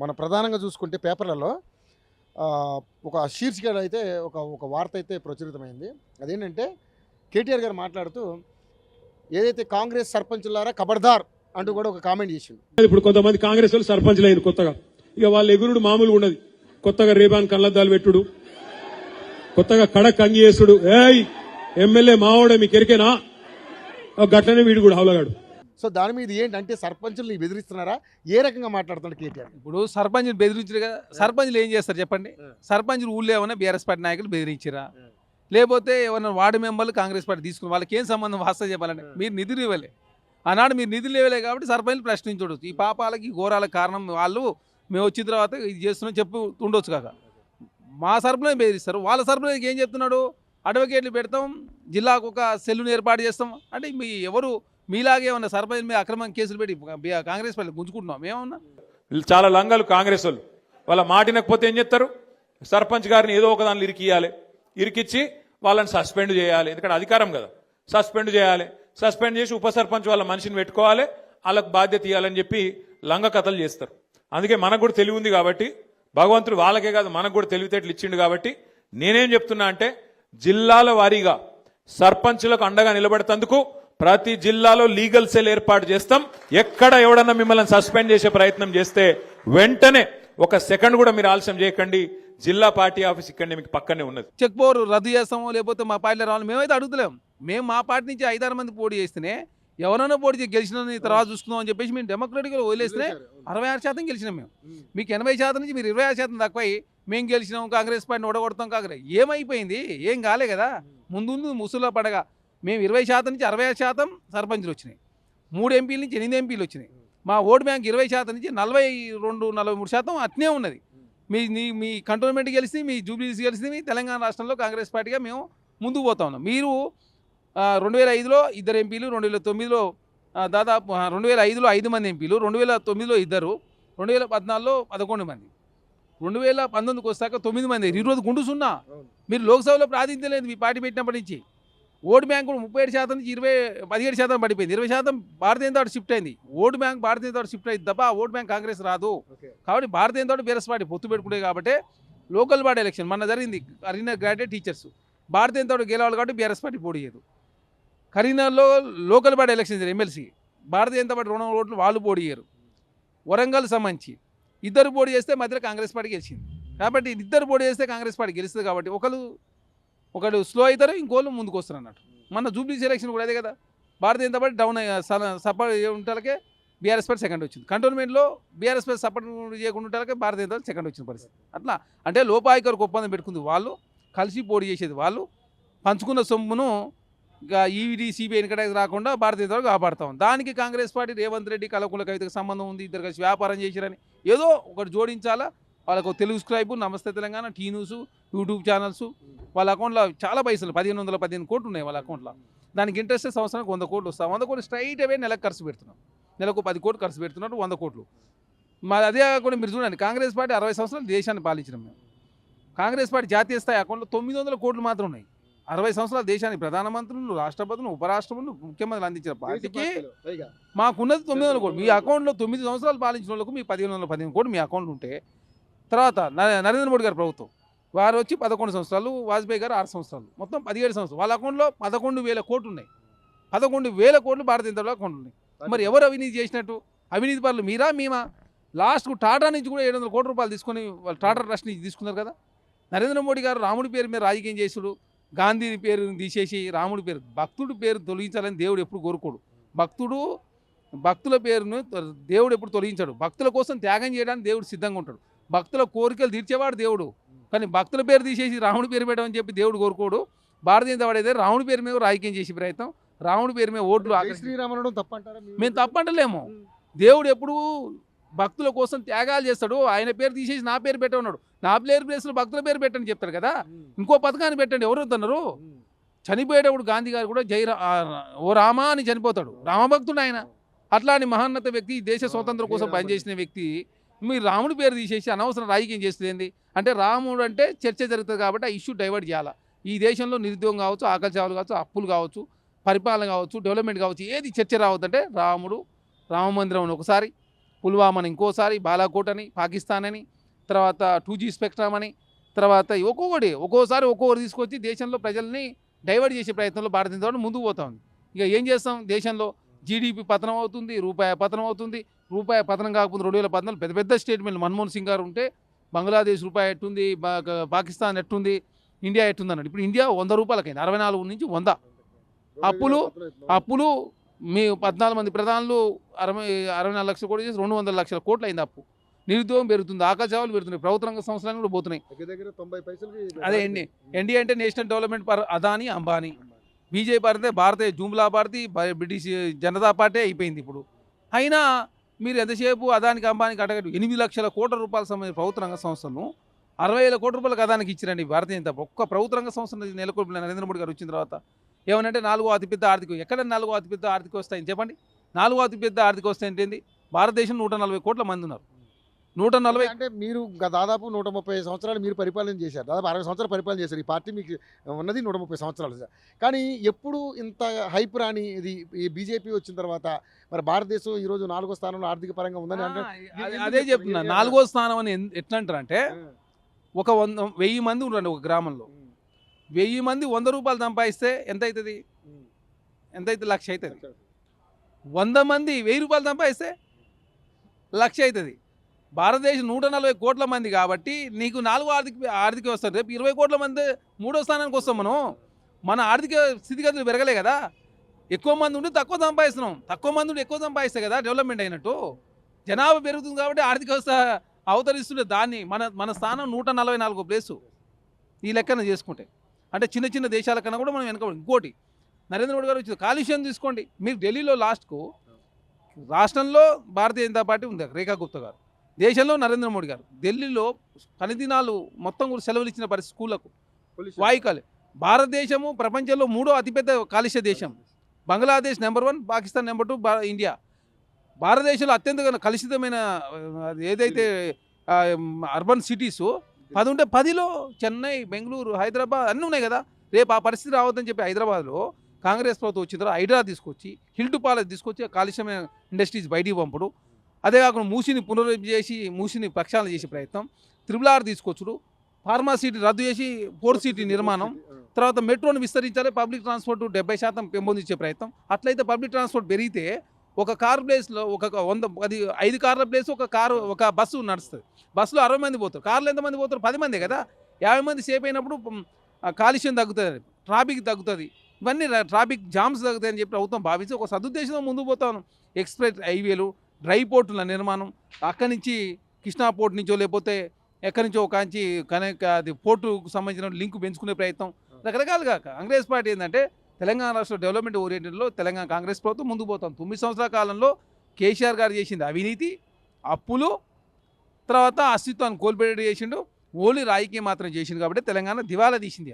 మన ప్రధానంగా చూసుకుంటే పేపర్లలో ఒక శీర్షిక అయితే ఒక వార్త అయితే ప్రచురితమైంది. అదేంటంటే కేటీఆర్ గారు మాట్లాడుతూ ఏదైతే కాంగ్రెస్ సర్పంచులారా ఖబర్దార్ అంటూ కూడా ఒక కామెంట్ చేసిండు. ఇప్పుడు కొంతమంది కాంగ్రెస్ వాళ్ళు సర్పంచ్లు అయ్యారు కొత్తగా. ఇక వాళ్ళ ఎగురుడు మామూలుగా ఉన్నది. కొత్తగా రేబాన్ కళ్ళద్దాలు పెట్టుడు, కొత్తగా కడక్ అంగి చేసుడు. ఏయ్ ఎమ్మెల్యే మావాడే మీకు ఎరికేనా? గట్లనే వీడు కూడా హౌలగాడు. సో దాని మీద ఏంటంటే సర్పంచులు బెదిరిస్తున్నారా? ఏ రకంగా మాట్లాడుతున్నాడు కేటీఆర్? ఇప్పుడు సర్పంచులు బెదిరించారు కదా, సర్పంచులు ఏం చేస్తారు చెప్పండి? సర్పంచులు ఊళ్ళో ఏమైనా బీఆర్ఎస్ పార్టీ నాయకులు బెదిరించారా, లేకపోతే ఏమన్నా వార్డు మెంబర్లు కాంగ్రెస్ పార్టీ తీసుకుని వాళ్ళకి ఏం సంబంధం? వాస్తవం చెప్పాలంటే మీరు నిధులు ఇవ్వలే, ఆనాడు మీరు నిధులు ఇవ్వలే కాబట్టి సర్పంచులు ప్రశ్నించవచ్చు. ఈ పాపాలకి ఘోరాలకు కారణం వాళ్ళు, మేము వచ్చిన తర్వాత ఇది చేస్తున్నాం చెప్పు ఉండొచ్చు కాక. మా సర్పంచ్ బెదిరిస్తారు, వాళ్ళ సర్పంచ్ ఏం చెప్తున్నాడు? అడ్వకేట్లు పెడతాం, జిల్లాకు ఒక సెల్లును ఏర్పాటు చేస్తాం అంటే మీ ఎవరు మీలాగే ఉన్న సర్పంచ్ మీద అక్రమంగా కేసులు పెట్టి కాంగ్రెస్ పార్టీ గుంజుకుంటున్నాం మేమన్నా? వీళ్ళు చాలా లంగాలు కాంగ్రెస్ వాళ్ళు. వాళ్ళ మాటినకపోతే ఏం చేస్తారు? సర్పంచ్ గారిని ఏదో ఒక దానిలో ఇరికిచ్చి వాళ్ళని సస్పెండ్ చేయాలి. ఎందుకంటే అధికారం కదా, సస్పెండ్ చేయాలి. సస్పెండ్ చేసి ఉప సర్పంచ్ వాళ్ళ మనిషిని పెట్టుకోవాలి, వాళ్ళకు బాధ్యత ఇవ్వాలని చెప్పి లంగ కథలు చేస్తారు. అందుకే మనకు కూడా తెలివి ఉంది కాబట్టి, భగవంతుడు వాళ్ళకే కాదు మనకు కూడా తెలివితేటలు ఇచ్చిండు కాబట్టి నేనేం చెప్తున్నా అంటే, జిల్లాల వారీగా సర్పంచులకు అండగా నిలబడేందుకు ప్రతి జిల్లాలో లీగల్ సెల్ ఏర్పాటు చేస్తాం. ఎక్కడ ఎవడన్నా మిమ్మల్ని సస్పెండ్ చేసే ప్రయత్నం చేస్తే వెంటనే ఒక సెకండ్ కూడా మీరు ఆలస్యం చేయకండి. జిల్లా పార్టీ ఆఫీస్ ఇక్కడనే మీకు పక్కనే ఉన్నది. చెక్ పవర్ రద్దు చేస్తామో లేకపోతే మా పార్టీలో రావాలి మేమైతే అడుగుతలేం. మేము మా పార్టీ నుంచి 5-6 మంది పోటీ చేస్తేనే ఎవరైనా పోటీ చేసి గెలిచిన తర్వాత చూసుకుందాం అని చెప్పేసి మేము డెమోక్రటిక్గా వదిలేస్తే 66% గెలిచినాం మేము. మీకు 80% నుంచి మీరు 26% తక్కువ మేము గెలిచినాం, కాంగ్రెస్ పార్టీని ఓడగొడతాం. కాంగ్రెస్ ఏమైపోయింది? ఏం కాలే కదా. ముందు ముసుల పండగ మేము 20% నుంచి 66% సర్పంచులు వచ్చినాయి, 3 ఎంపీల నుంచి 8 ఎంపీలు వచ్చినాయి. మా ఓటు బ్యాంక్ 20% నుంచి 42-43% అట్నే ఉన్నది. మీ కంటోన్మెంట్ గెలిచి, మీ జూబ్లీస్ గెలిచి, మీ తెలంగాణ రాష్ట్రంలో కాంగ్రెస్ పార్టీగా మేము ముందుకు పోతా ఉన్నాం. మీరు 2005లో 2 ఎంపీలు, 2009లో దాదాపు 2005లో 5 మంది ఎంపీలు, 2009లో 2, 2014లో 11 మంది, 2019కి వస్తాక 9 మంది. ఈరోజు గుండు సున్నా. మీరు లోక్సభలో ప్రాతినిధ్యం లేదు మీ పార్టీ పెట్టినప్పటి నుంచి. ఓటు బ్యాంకు 37% నుంచి 17% పడిపోయింది. 20% భారతీయ జనతా పార్టీ షిఫ్ట్ అయింది. ఓటు బ్యాంక్ భారతీయ జనతా పార్టీ షిఫ్ట్ అయింది తప్ప ఓటు బ్యాంక్ కాంగ్రెస్ రాదు. కాబట్టి భారతీయ జనతా పార్టీ బీఆర్ఎస్ పార్టీ పొత్తు పెట్టుకుంటే కాబట్టి లోకల్ బాడీ ఎలక్షన్ మొన్న జరిగింది. కరీంనగర్ గ్రాడ్యుయేట్ టీచర్స్ భారతీయ జనతా పార్టీ గెలవాలి కాబట్టి బీఆర్ఎస్ పార్టీ పోటీ చేయదు. కరీంనగర్లో లోకల్ బాడీ ఎలక్షన్ ఎమ్మెల్సీ భారతీయ జనతా పార్టీ 200 ఓట్లు వాళ్ళు పోటీ చేయరు. వరంగల్ సంబంధించి 2 పోటీ చేస్తే మధ్యలో కాంగ్రెస్ పార్టీ గెలిచింది. కాబట్టి 2 పోటీ చేస్తే కాంగ్రెస్ పార్టీ గెలుస్తుంది. కాబట్టి ఒకళ్ళు స్లో అవుతారు, ఇంకోళ్ళు ముందుకు వస్తారు అన్నట్టు. మన జూబ్లీస్ ఎలక్షన్ కూడా అదే కదా. Bharatiya Janata party down support ఉంటాలకే బీఆర్ఎస్ పార్టీ సెకండ్ వచ్చింది. కంటోన్మెంట్లో బీఆర్ఎస్ పార్టీ సపోర్ట్ చేయకుండా ఉంటాలకే భారతీయ జనతా పార్టీ సెకండ్ వచ్చిన పరిస్థితి. అట్లా అంటే లోపాయికరకు ఒప్పందం పెట్టుకుంది వాళ్ళు, కలిసి పోటీ చేసేది వాళ్ళు, పంచుకున్న సొమ్మును ఈవీడీ సిబిఐ ఎన్నికడానికి రాకుండా భారతీయ జనతా పార్టీ కాపాడుతాం. దానికి కాంగ్రెస్ పార్టీ రేవంత్ రెడ్డి కలకుల కవితకు సంబంధం ఉంది, ఇద్దరు కలిసి వ్యాపారం చేశారని ఏదో ఒకటి జోడించాలా. వాళ్ళకు Telugu scribe, Namaste Telangana, T news, YouTube channels, వాళ్ళ అకౌంట్లో చాలా పైసలు 1515 కోట్లు ఉన్నాయి వాళ్ళ అకౌంట్లో. దానికి ఇంట్రెస్ట్ సంవత్సరానికి 100 కోట్లు వస్తాయి. 100 కోట్లు స్ట్రైట్ అవే నెలకు ఖర్చు పెడుతున్నాం. నెలకు 10 కోట్లు ఖర్చు పెడుతున్నట్టు 100 కోట్లు. మరి అదే కాకుండా మీరు చూడండి, కాంగ్రెస్ పార్టీ 60 సంవత్సరాలు దేశాన్ని పాలించినాం మేము. కాంగ్రెస్ పార్టీ జాతీయ స్థాయి అకౌంట్లో 900 కోట్లు మాత్రం ఉన్నాయి. 60 సంవత్సరాలు దేశానికి ప్రధానమంత్రులు, రాష్ట్రపతులు, ఉపరాష్ట్రపతులు, ముఖ్యమంత్రులు అందించిన పార్టీకి మాకున్నది 900 కోట్లు. మీ అకౌంట్లో 9 సంవత్సరాలు పాలించిన వాళ్ళకు మీ 1515 కోట్లు మీ అకౌంట్లో ఉంటే, తర్వాత నరేంద్ర మోడీ గారి ప్రభుత్వం వారు వచ్చి 11 సంవత్సరాలు, వాజ్పేయి గారు 6 సంవత్సరాలు, మొత్తం 17 సంవత్సరాలు. వాళ్ళ అకౌంట్లో 11,000 కోట్లు ఉన్నాయి. 11,000 కోట్లు భారతీయ జనతా పార్టీ అకౌంట్లు ఉన్నాయి. మరి ఎవరు అవినీతి చేసినట్టు? అవినీతి పనులు మీరా మేమా? లాస్ట్కు టాటా నుంచి కూడా 700 కోట్ల రూపాయలు తీసుకొని వాళ్ళు టాటా ట్రస్ట్ నుంచి తీసుకున్నారు కదా. నరేంద్ర మోడీ గారు రాముడి పేరు మీద రాజకీయం చేసుడు, గాంధీ పేరు తీసేసి రాముడి పేరు, భక్తుడి పేరు తొలగించాలని దేవుడు ఎప్పుడు కోరుకోడు. భక్తుల పేరును దేవుడు ఎప్పుడు తొలగించాడు. భక్తుల కోసం త్యాగం చేయడానికి దేవుడు సిద్ధంగా ఉంటాడు. భక్తుల కోరికలు తీర్చేవాడు దేవుడు. కానీ భక్తుల పేరు తీసేసి రాముడి పేరు పెట్టమని చెప్పి దేవుడు కోరుకోడు. భారతీయ జనతా పార్టీ అయితే రాముడి పేరు మీద రాజకీయం చేసే ప్రయత్నం, రాముడి పేరు మీద ఓట్లు శ్రీరామనడం తప్పంటారా? మేము తప్పంటలేము. దేవుడు ఎప్పుడు భక్తుల కోసం త్యాగాలు చేస్తాడు. ఆయన పేరు తీసేసి నా పేరు పెట్టమన్నాడు. నా ప్లేస్లో భక్తుల పేరు పెట్టని చెప్తాడు కదా. ఇంకో పథకాన్ని పెట్టండి. ఎవరు వద్దన్నారు? చనిపోయేటప్పుడు గాంధీ గారు కూడా ఓ రామా అని చనిపోతాడు. రామభక్తుడు ఆయన. అట్లాంటి మహోన్నత వ్యక్తి, దేశ స్వాతంత్రం కోసం పనిచేసిన వ్యక్తి మీరు రాముడి పేరు తీసేసి అనవసరం రాజకీయం చేస్తుంది అంటే, రాముడు అంటే చర్చ జరుగుతుంది కాబట్టి ఆ ఇష్యూ డైవర్ట్ చేయాలి. ఈ దేశంలో నిరుద్యోగం కావచ్చు, ఆకలి చావులు కావచ్చు, అప్పులు కావచ్చు, పరిపాలన కావచ్చు, డెవలప్మెంట్ కావచ్చు, ఏది చర్చ రావద్దంటే రాముడు, రామ మందిరం ఒకసారి, పుల్వామా అని ఇంకోసారి, బాలాకోట్ అని, పాకిస్తాన్ అని, తర్వాత 2G స్పెక్ట్రమ్ అని, తర్వాత ఒక్కోసారి ఒక్కొక్కటి తీసుకొచ్చి దేశంలో ప్రజల్ని డైవర్ట్ చేసే ప్రయత్నంలో భారతదేశం ముందుకు పోతా ఉంది. ఇక ఏం చేస్తాం, దేశంలో జీడిపి పతనం అవుతుంది, రూపాయి పతనం అవుతుంది. రూపాయి పతనం కాకపోతే 2014 పెద్ద పెద్ద స్టేట్మెంట్లు మన్మోహన్ సింగ్ గారు ఉంటే బంగ్లాదేశ్ రూపాయి ఎట్టుంది, పాకిస్తాన్ ఎట్టుంది, ఇండియా ఎట్టుంది అన్నాడు. ఇప్పుడు ఇండియా 100 రూపాయలకైంది, 64 నుంచి 100. అప్పులు మీ 14 మంది ప్రధానులు 64 లక్షల కోట్లు చేసి 200 లక్షల కోట్లు అయింది అప్పు. నిరుద్యోగం పెరుగుతుంది, ఆకాశాలు పెరుగుతున్నాయి, ప్రభుత్వ రంగ సంస్థలు కూడా పోతున్నాయి. అదే ఎన్డీఏ అంటే national development for Adani Ambani, BJP అంటే భారతీయ Joomla party, British Janata party అయిపోయింది ఇప్పుడు. అయినా మీరు ఎంతసేపు అదానికి అంబానీకి అడగడు. 8 లక్షల కోట్ల రూపాయల సంబంధించిన ప్రభుత్వ రంగ సంస్థలను 60,000 కోట్ల రూపాయలకు అదానికి ఇచ్చిరండి భారతీయ జనతా. ఒక్క ప్రభుత్వ రంగ సంస్థను నెలకొల్పిన నరేంద్ర మోడీ గారు వచ్చిన తర్వాత ఏమనంటే 4వ అతిపెద్ద ఆర్థిక, ఎక్కడ 4వ అతిపెద్ద ఆర్థిక వస్తాయని చెప్పండి. 4వ అతిపెద్ద ఆర్థిక వస్తాయి ఏంటి? భారతదేశం 140 కోట్ల మంది ఉన్నారు. 140 అంటే మీరు దాదాపు 130 సంవత్సరాలు మీరు పరిపాలన చేశారు, దాదాపు 60 సంవత్సరాలు పరిపాలన చేశారు. ఈ పార్టీ మీకు ఉన్నది 130 సంవత్సరాలు. కానీ ఎప్పుడు ఇంత హైప్ రాని ఇది ఈ బీజేపీ వచ్చిన తర్వాత మరి భారతదేశం ఈరోజు 4వ స్థానంలో ఆర్థిక పరంగా ఉందని అంటే అదే చెప్తున్నా. 4వ స్థానం అని ఎట్లా అంటారంటే, ఒక 1000 మంది ఉండండి ఒక గ్రామంలో, 1000 మంది 100 రూపాయలు సంపాదిస్తే ఎంత అవుతుంది? లక్ష అవుతుంది. 100 మంది 1000 రూపాయలు సంపాదిస్తే లక్ష అవుతుంది. భారతదేశం 140 కోట్ల మంది కాబట్టి నీకు 4వ ఆర్థిక వ్యవస్థ. రేపు 20 కోట్ల మంది 3వ స్థానానికి వస్తాం. మన ఆర్థిక స్థితిగతులు పెరగలే కదా. ఎక్కువ మంది ఉండి తక్కువ సంపాదిస్తున్నాం, తక్కువ మంది ఉండి ఎక్కువ సంపాదిస్తే కదా డెవలప్మెంట్ అయినట్టు. జనాభా పెరుగుతుంది కాబట్టి ఆర్థిక వ్యవస్థ అవతరిస్తుంటే దాన్ని మన స్థానం 144 ప్లేసు ఈ లెక్కన చేసుకుంటే. అంటే చిన్న చిన్న దేశాల కన్నా కూడా మనం వెనక. ఇంకోటి నరేంద్ర మోడీ గారు వచ్చింది కాలుష్యం తీసుకోండి. మీరు ఢిల్లీలో లాస్ట్కు రాష్ట్రంలో భారతీయ జనతా పార్టీ ఉంది, రేఖా గుప్తా గారు. దేశంలో నరేంద్ర మోడీ గారు. ఢిల్లీలో పనిదినాలు మొత్తం కూడా సెలవులు ఇచ్చిన పరిస్థితి స్కూళ్లకు వాయుకాలు. భారతదేశము ప్రపంచంలో 3వ అతిపెద్ద కాలుష్య దేశం. Bangladesh number 1, Pakistan number 2, India. భారతదేశంలో అత్యంత కలుషితమైన ఏదైతే అర్బన్ సిటీస్ 10 ఉంటే 10లో చెన్నై, బెంగళూరు, హైదరాబాద్ అన్నీ ఉన్నాయి కదా. రేపు ఆ పరిస్థితి రావద్దని చెప్పి హైదరాబాద్లో కాంగ్రెస్ ప్రభుత్వం వచ్చిన తర్వాత హైడ్రా తీసుకొచ్చి, హిల్టు పాలస్ తీసుకొచ్చి కాలుష్యమైన ఇండస్ట్రీస్ బయటికి పంపుడు. అదే కాకుండా మూసిని పునరుద్ధరణ చేసి మూసిని ప్రక్షాళన చేసే ప్రయత్నం, RRR తీసుకొచ్చుడు, ఫార్మా సిటీ రద్దు చేసి 4 సిటీ నిర్మాణం, తర్వాత మెట్రోను విస్తరించాలి, పబ్లిక్ ట్రాన్స్పోర్ట్ 70% పెంపొందించే ప్రయత్నం. అట్లయితే పబ్లిక్ ట్రాన్స్పోర్ట్ పెరిగితే ఒక కార్ ప్లేస్లో ఒక 5 కార్ల ప్లేస్ ఒక బస్సు నడుస్తుంది. బస్సులో 60 మంది పోతారు, కార్లు ఎంతమంది పోతారు? 10 మందే కదా. 50 మంది సేఫ్ అయినప్పుడు కాలుష్యం తగ్గుతుంది, ట్రాఫిక్ తగ్గుతుంది, ఇవన్నీ ట్రాఫిక్ జామ్స్ తగ్గుతాయి అని చెప్పి ప్రభుత్వం భావించి ఒక సదుద్దేశంతో ముందుకు పోతాను. ఎక్స్ప్రెస్ హైవేలు, డ్రై పోర్టుల నిర్మాణం, అక్కడి నుంచి కృష్ణా పోర్టు నుంచో లేకపోతే ఎక్కడి నుంచో కాంచి అది పోర్టుకు సంబంధించిన లింక్ పెంచుకునే ప్రయత్నం రకరకాలుగా. కాంగ్రెస్ పార్టీ ఏంటంటే తెలంగాణ రాష్ట్ర డెవలప్మెంట్ ఓరియంటెడ్లో తెలంగాణ కాంగ్రెస్ ప్రభుత్వం ముందుకు పోతాం. 9 సంవత్సరాల కాలంలో కేసీఆర్ గారు చేసింది అవినీతి, అప్పులు, తర్వాత అస్తిత్వాన్ని కోల్పోయేది చేసిండు. ఓన్లీ రాయికి మాత్రం చేసిండు కాబట్టి తెలంగాణ దివాలా తీసింది.